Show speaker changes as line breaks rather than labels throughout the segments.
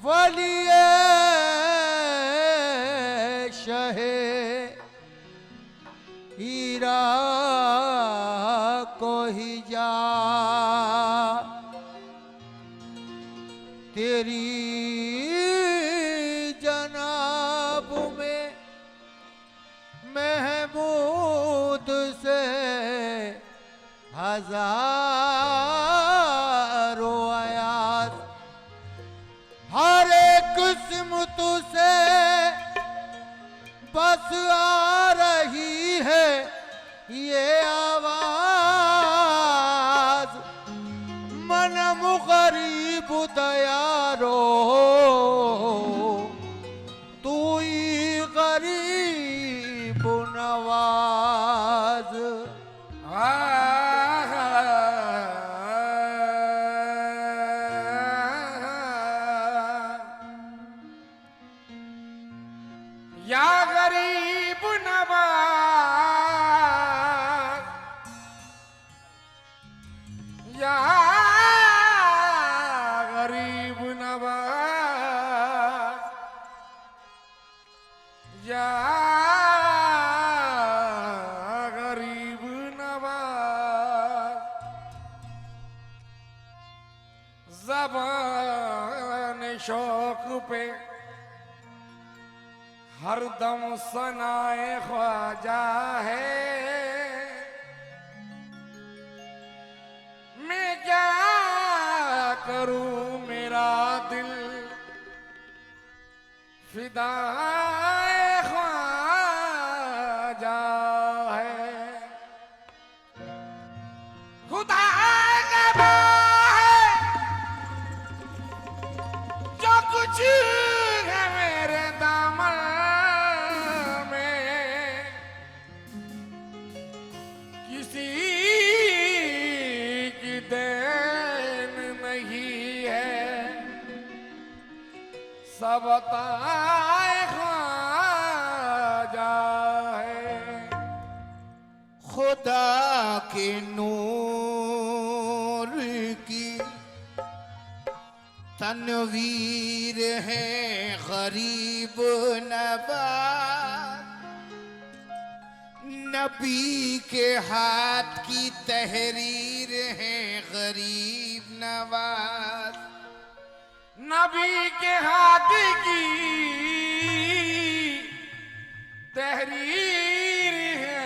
वलिए शहे हीरा को ही जा तेरी जनाब में महमूद से हजारों आयात हर एक किस्म तुझसे बस आ रही है ये आवाज मन मुगरीब दयारो तू ही गरीब नवाज।
या गरीब नवाज या गरीब नवाज या गरीब नवाज ज़बान शौक पे हरदम सनाए ख्वाजा है। मैं क्या करूं मेरा दिल फिदाए ख्वाजा है। खुदा का है जो कुछ है मेरे दामन किसी की देन नहीं है सब अताए ख्वाजा है।
खुदा के नूर की तनवीर है गरीब नवाज नबी के हाथ की तहरीर है गरीब नवाज
नबी के हाथ की तहरीर है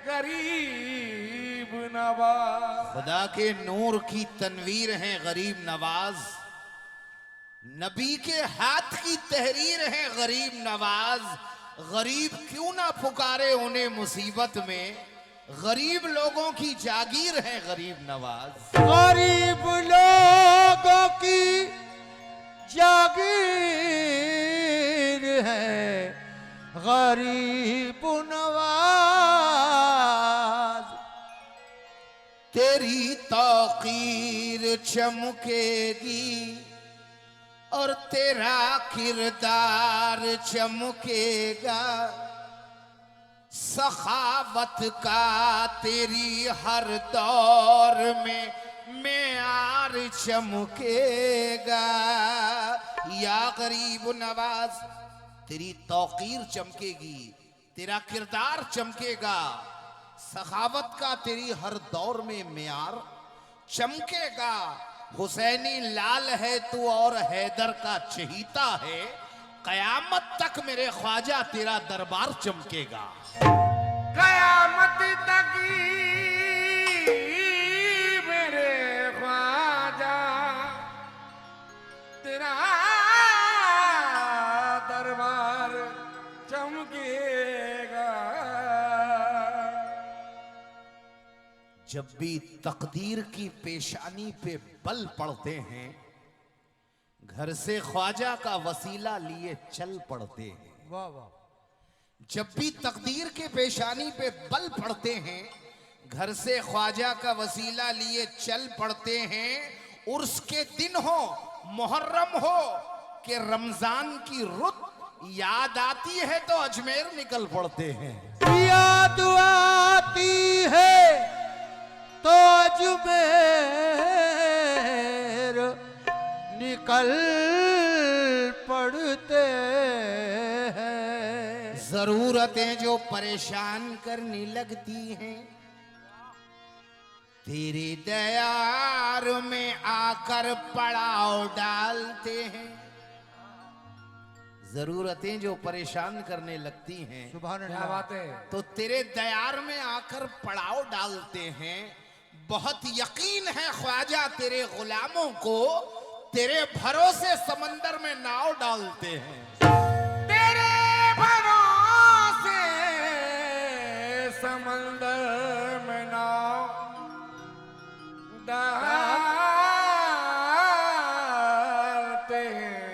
गरीब नवाज।
खुदा के नूर की तनवीर है गरीब नवाज नबी के हाथ की तहरीर है गरीब नवाज। गरीब क्यों ना पुकारे उन्हें मुसीबत में गरीब लोगों की जागीर है गरीब नवाज। गरीब लोगों की जागीर है गरीब नवाज तेरी तौकीर चमकेगी और तेरा किरदार चमकेगा सखावत का तेरी हर दौर में मेयार चमकेगा। या गरीब नवाज तेरी तौकीर चमकेगी तेरा किरदार चमकेगा सखावत का तेरी हर दौर में मेयार चमकेगा। हुसैनी लाल है तू और हैदर का चहीता है कयामत तक मेरे ख्वाजा तेरा दरबार चमकेगा।
कयामत तक मेरे ख्वाजा तेरा दरबार चमकेगा।
जब भी तकदीर की पेशानी पे बल पड़ते हैं घर से ख्वाजा का वसीला लिए चल पड़ते हैं।
वाह वाह।
जब भी तकदीर के पेशानी पे बल पड़ते हैं घर से ख्वाजा का वसीला लिए चल पड़ते हैं। उर्स के दिन हो मुहर्रम हो कि रमजान की रुत याद आती है तो अजमेर निकल पड़ते हैं। याद आती है तो अजमेर निकल
कल पड़ते हैं।
जरूरतें जो परेशान करने लगती हैं, तेरी दयार में आकर पड़ाव डालते हैं। जरूरतें जो परेशान करने लगती हैं,
सुभान
क्या
अल्लाह।
बात है।
तो तेरे दयार में आकर पड़ाव डालते हैं। बहुत यकीन है ख्वाजा तेरे गुलामों को, तेरे भरोसे समंदर में नाव डालते हैं।
तेरे भरोसे समंदर में नाव डालते हैं।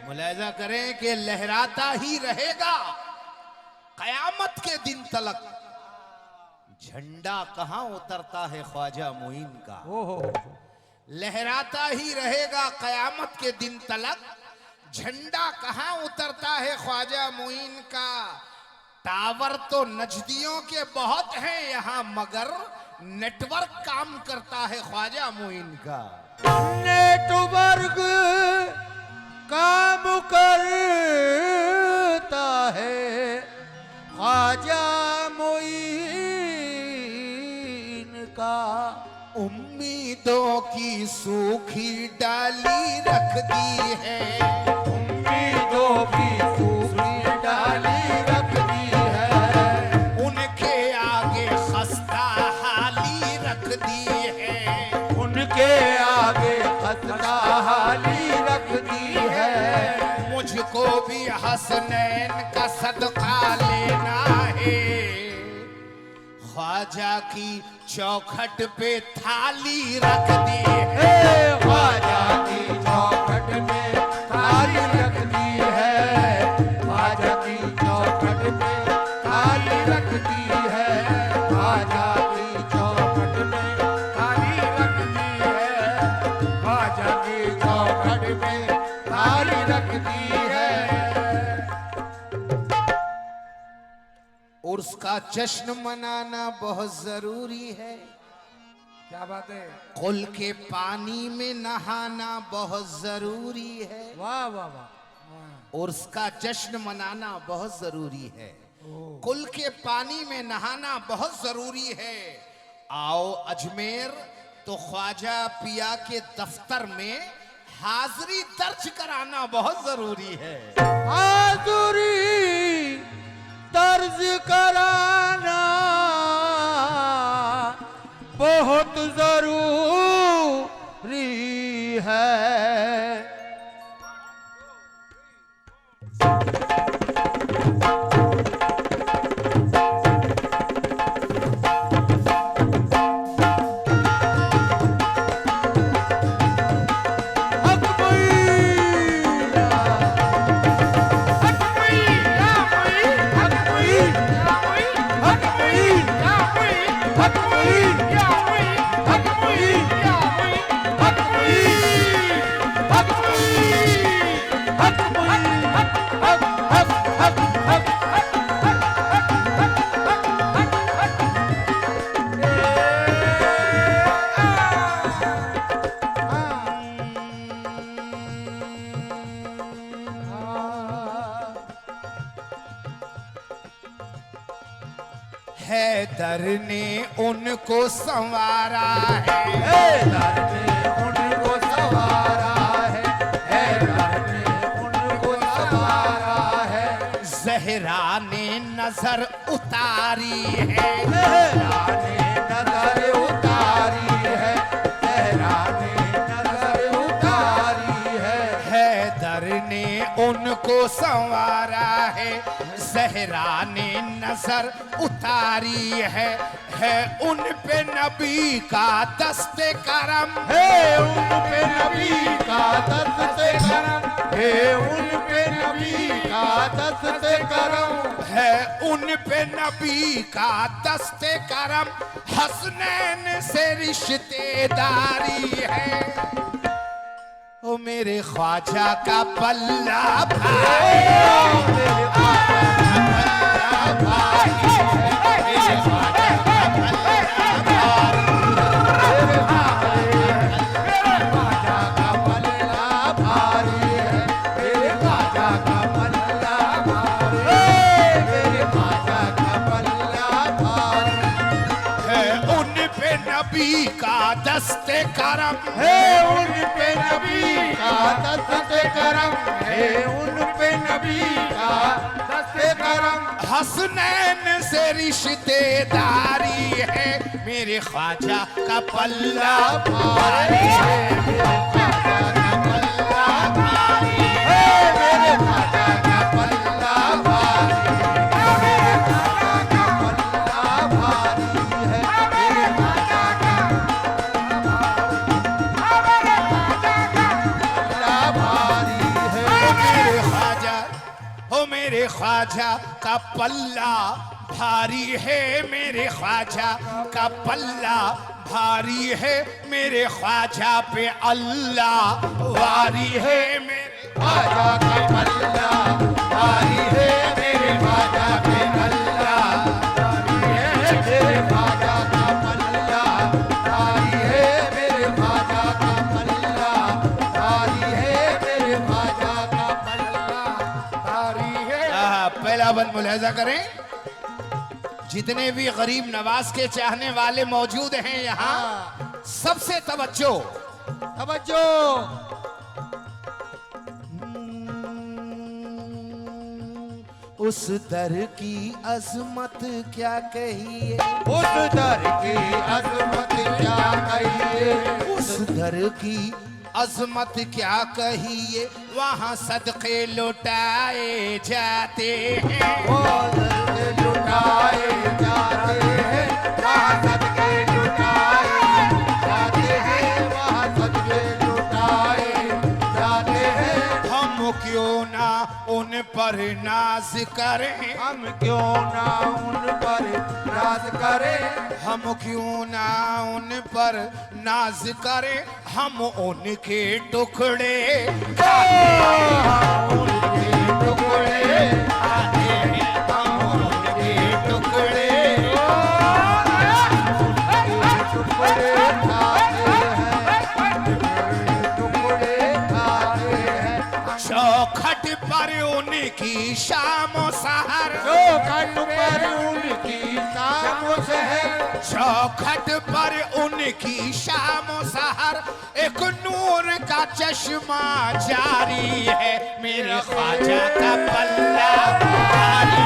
मुलाहिजा करें कि लहराता ही रहेगा कयामत के दिन तलक। झंडा कहां उतरता है ख्वाजा मोइन का,
ओहो,
लहराता ही रहेगा कयामत के दिन तलक। झंडा कहां उतरता है ख्वाजा मोइन का। टावर तो नजदियों के बहुत हैं यहाँ, मगर नेटवर्क काम करता है ख्वाजा मोइन का।
नेटवर्क काम करता है ख्वाजा मोइन का।
उम्मीदों की सूखी डाली रख दी है,
उम्मीदों की सूखी डाली रख दी है।
उनके आगे खस्ता हाली रख दी है।
उनके आगे खस्ता हाली रख दी है।
मुझको भी हसनैन का सदका लेना है। ख्वाजा की चौखट पे थाली रख दी है।
ख्वाजा की चौखट पे थाली रख दी है। ख्वाजा की चौखट पे थाली रख दी है। ख्वाजा की चौखट पे थाली रख दी है। ख्वाजा की चौखट पे थाली रख दी है।
उर्स का जश्न मनाना बहुत जरूरी है।
क्या बात है।
कुल के पानी में नहाना बहुत जरूरी है।
वाह वाह वाह।
उर्स का जश्न मनाना बहुत जरूरी है। कुल के पानी में नहाना बहुत जरूरी है। आओ अजमेर तो ख्वाजा पिया के दफ्तर में हाजिरी दर्ज कराना बहुत जरूरी है।
हाज़ुरी दर्ज कराना बहुत जरूरी है।
हैदर ने उनको संवारा है।
हैदर ने उनको संवारा है। हैदर ने उनको संवारा है।
जहरा ने नजर उतारी है।
ज़हरा ने नजर उतारी है। ज़हरा ने नजर उतारी है।
हैदर ने उनको संवारा है। जहरा ने नजर उतारी है उन पे नबी का दस्ते करम
है उन पे नबी का दस्ते करम। है उन पे नबी का दस्ते करम।
है उन पे नबी का दस्ते करम। हसनैन से रिश्तेदारी है। ओ मेरे ख्वाजा का पल्ला भाई,
मेरे ख्वाजा का पल्ला भाई है। मेरे ख्वाजा का पल्ला भाई। मेरे ख्वाजा
करम
है उन पे नबी का दस्ते करम है उन पे नबी का दस्ते करम
हसनैन से रिश्तेदारी है मेरे ख्वाजा का पल्ला भारी है
मेरे ख्वाजा का पल्ला भारी है मेरे ख्वाजा का पल्ला भारी है मेरे ख्वाजा का पल्ला भारी है मेरे ख्वाजा का पल्ला भारी है
मेरे ख्वाजा हो मेरे ख्वाजा का पल्ला भारी है मेरे ख्वाजा का पल्ला भारी है मेरे ख्वाजा पे अल्लाह वारी है मेरे
ख्वाजा का पल्ला भारी है मेरे ख्वाजा पे अल्लाह भारी है मेरे ख्वाजा का पल्ला भारी है मेरे ख्वाजा का पल्ला भारी है मेरे ख्वाजा का पल्ला भारी है।
पहला बंद मुलाहिजा करें, जितने भी गरीब नवाज के चाहने वाले मौजूद हैं यहाँ, सबसे तवज्जो
तवज्जो
उस दर की अजमत क्या कहिए,
उस दर की अजमत क्या कहिए,
उस दर की अजमत क्या कहिए, वहाँ सदके लुटाए जाते हैं,
वो सदके लुटाए जाते हैं, वहाँ सदके लुटाए जाते हैं, वहाँ सदके लुटाए जाते हैं।
हम क्यों ना उन पर नाज करें,
हम क्यों ना उन पर नाज करें,
हम क्यों ना उन पर नाज करें, हम उनके टुकड़े
उनके टुकड़े
आते हैं, हम उनके टुकड़े
टुकड़े खाते हैं, टुकड़े खाते हैं।
चौखट पर उनकी शाम सहर,
चौखट पर उनकी शाम सहर,
चौखट पर उनकी शाम सहर, एक नूर का चश्मा जारी है मेरे ख्वाजा का पल्ला भारी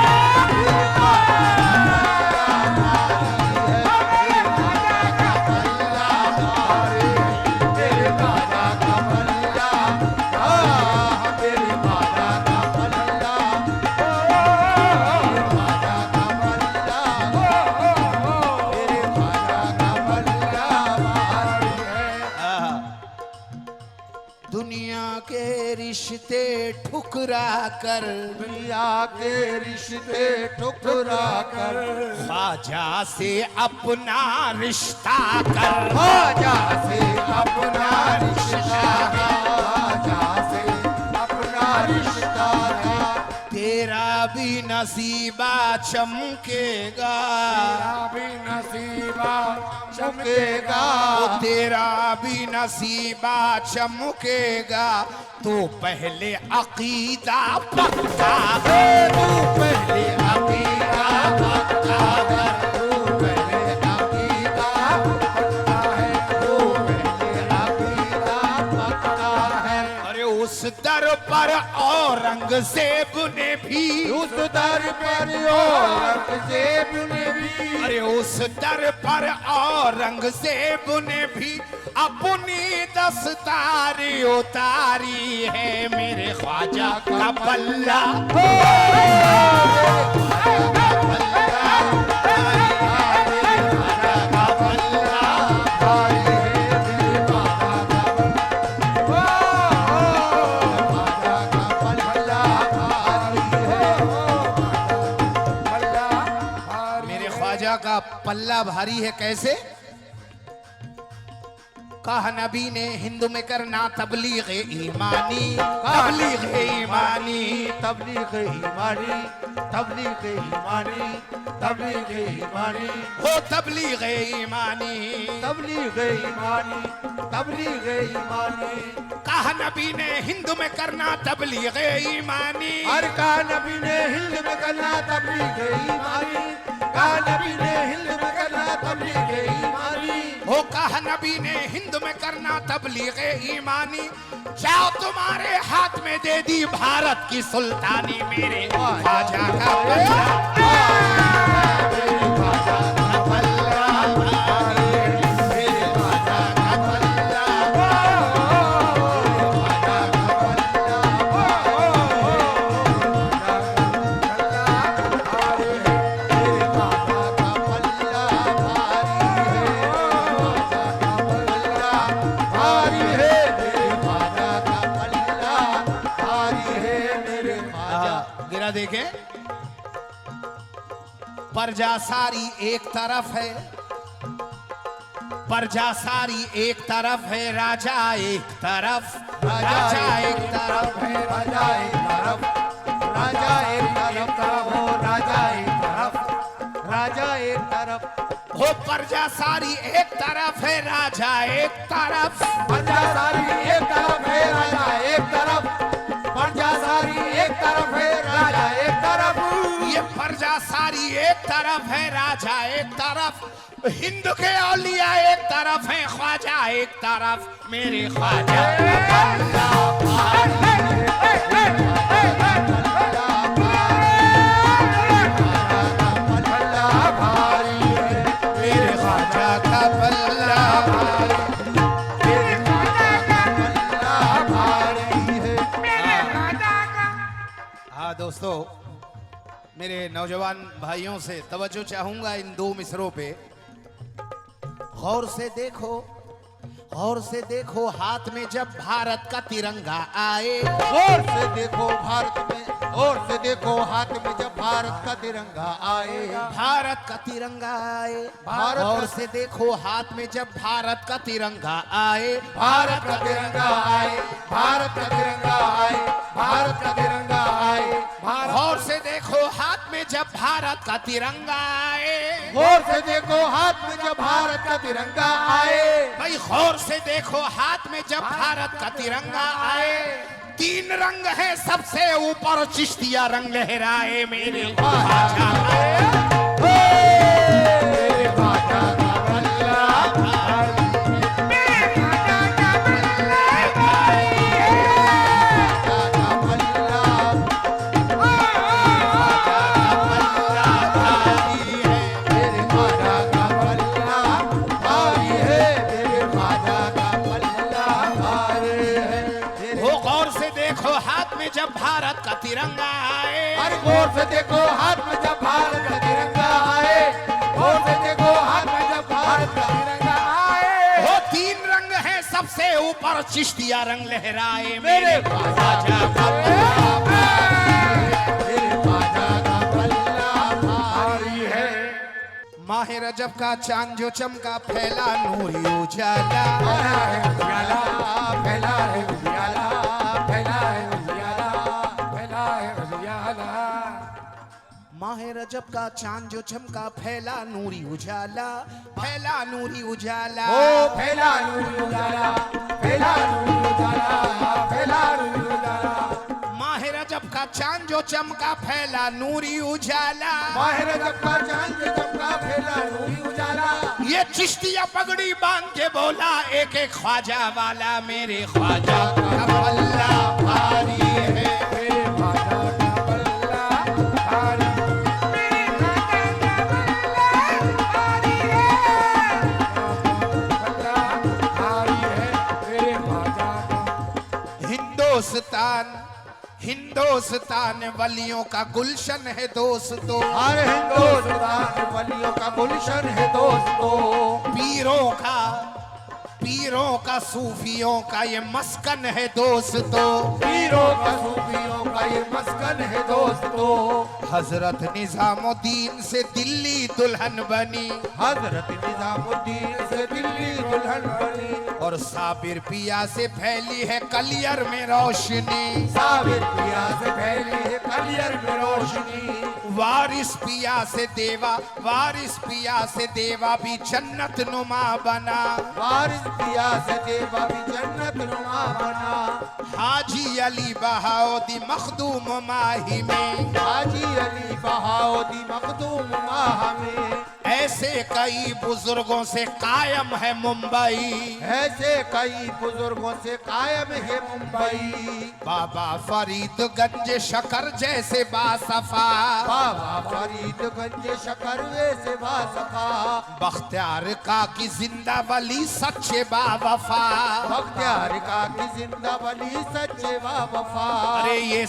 दुनिया के रिश्ते ठुकरा कर,
दुनिया के रिश्ते ठुकरा कर,
ख्वाजा से अपना रिश्ता कर,
ख्वाजा से अपना रिश्ता, ख्वाजा से अपना रिश्ता था।
तेरा भी नसीबा चमकेगा,
भी नसीबा चमकेगा,
तेरा भी नसीबा चमकेगा, तो पहले अकीदा पक्का कर,
तू पहले अकीदा पक्का कर, तू पहले अकीदा पक्का है, तू पहले अकीदा पक्का है।
अरे उस दर पर औरंगजेब ने भी,
उस दर पर औरंगजेब ने भी,
अरे उस दर पर औरंगजेब ने भी अपनी दस्तारी उतारी है मेरे ख्वाजा का पल्ला का पल्ला भारी है। कैसे? कहा नबी ने हिंदू में करना तबलीग ईमानी, तबलीग ईमानी,
तबलीग ईमानी, तबलीग ईमानी, तबलीग ईमानी,
हो तबलीग ईमानी,
तबलीग ईमानी, तबलीग ईमानी।
कहा नबी ने हिंदू में करना तबलीग ईमानी,
और कहा नबी ने हिंद में करना तबलीग ईमानी, कहा नबी ने हिंद में करना तबलीग ईमानी।
हो कहा नबी ने हिंद में करना तबलीग ईमानी, जाओ तुम्हारे हाथ में दे दी भारत की सुल्तानी, मेरे ख्वाजा का पल्ला देखें। प्रजा सारी एक तरफ है, प्रजा सारी एक तरफ है, राजा एक तरफ, राजा एक तरफ है,
राजा एक तरफ, राजा एक तरफ हो, राजा एक तरफ, राजा एक तरफ
हो, प्रजा सारी एक तरफ है, राजा एक तरफ,
प्रजा सारी एक तरफ है, राजा एक तरफ, प्रजा सारी एक तरफ है, राजा एक तरफ,
ये प्रजा सारी एक तरफ है, राजा एक तरफ, हिंद के औलिया एक तरफ है, ख्वाजा एक तरफ, मेरे ख्वाजा दोस्तों, मेरे नौजवान भाइयों से तवज्जो चाहूंगा इन दो मिसरों पे। गौर से देखो, गौर से देखो, हाथ में जब भारत का तिरंगा आए,
गौर से देखो भारत में, गौर से देखो हाथ में जब भारत का तिरंगा आए,
भारत का तिरंगा आए,
भारत
गौर
का-
से देखो हाथ में जब भारत का तिरंगा आए,
भारत का तिरंगा आए, भारत का तिरंगा आए, भारत का तिरंगा आए, भारत,
गौर से देखो हाथ में जब भारत का तिरंगा आए,
गौर से देखो हाथ में जब भारत का तिरंगा आए,
भाई गौर से देखो हाथ में जब भारत का तिरंगा आए, तीन रंग है सबसे ऊपर, चिश्तिया रंग लहराए, मेरे ख्वाजा
मेरे ख्वाजा का बल्ला भारी,
मेरे ख्वाजा का बल्ला भारी है,
ख्वाजा का बल्ला
भारी है,
मेरे ख्वाजा का बल्ला भारी है, मेरे ख्वाजा का बल्ला भारी है।
वो गौर से देखो हाथ में जब भारत का तिरंगा आए,
अरे गौर से देखो हाथ में जब भारत का तिरंगा आए, गौर से देखो हाथ में जब भारत का तिरंगा आए,
वो तीन रंग है सबसे ऊपर, चिश्तिया रंग लहराए,
मेरे
मेरे ख्वाजा का
मेरे ख्वाजा का बल्ला भारी है।
माह रजब का चांद जो चमका, फैला नूरी उजाला,
फैला है उजियाला, फैला है उजियाला, फैला है उजियाला, फैला है उजियाला।
माह रजब का चांद जो चमका, फैला नूरी उजाला, फैला नूरी उजाला,
ओ फैला नूरी उजाला, फैला नूरी उजाला, फैला नूरी उजाला।
माह रजब का चांद जो चमका, फैला नूरी उजाला,
माह रजब का चांद चमका, फैला नूरी उजाला।
ये चिश्तिया पगड़ी बांध के बोला, एक एक ख्वाजा वाला, मेरे ख्वाजा का पल्ला भारी है,
मेरे ख्वाजा का बल्ला भारी,
मेरे ख्वाजा का बल्ला भारी है,
बल्ला भारी है, मेरे ख्वाजा का।
हिंदुस्तान, हिंदुस्तान वलियों का गुलशन है दोस्तों,
अरे हिंदुस्तान वलियों का गुलशन है दोस्तों,
पीरों का सूफियों का ये मस्कन है दोस्तों,
पीरों का सूफियों का ये मस्कन है दोस्तों।
हजरत निजामुद्दीन से दिल्ली दुल्हन बनी,
हजरत निजामुद्दीन से दिल्ली दुल्हन बनी,
और साबिर पिया से फैली है कलियर में रोशनी,
साबिर पिया से फैली है कलियर में रोशनी,
वारिस पिया से देवा, वारिस पिया से देवा भी जन्नत नुमा बना,
वारिस पिया से देवा भी जन्नत नुमा बना।
हाजी अली बहाउद्दीन मखदूम माही में,
हाजी अली बहाउद्दीन मखदूम माह में,
ऐसे कई बुजुर्गों से कायम है मुंबई।
ऐसे कई बुजुर्गों से कायम है मुंबई।
बाबा फरीदगंज शकर जैसे बासफा।
बाबा फरीदगंज शकरवे से बासफा।
बख्तियार का की जिंदा वली सच्चे बावफा।
बख्तियार का की जिंदा वली सच्चे बावफा।
अरे ये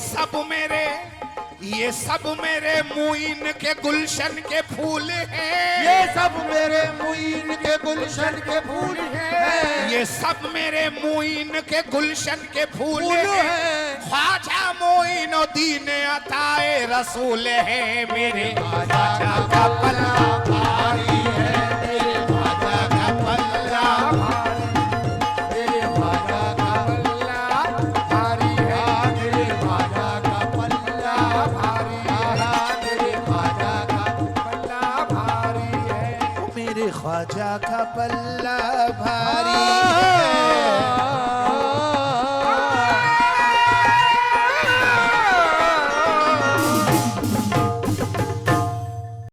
सब मेरे मुइन के गुलशन के फूल हैं।
ये सब मेरे मुइन के गुलशन के फूल हैं।
ये सब मेरे मुइन के गुलशन के फूल
फूल
हैं।
हैं।
ख्वाजा मोइनुद्दीन अताए रसूल है मेरे
ख्वाजा का पल्ला भारी है। मेरे ख्वाजा का पल्ला मेरे ख्वाजा का पल्ला भारी है। मेरे ख्वाजा का पल्ला भारी है। मेरे ख्वाजा का पल्ला भारी है।
मेरे ख्वाजा का पल्ला भारी है।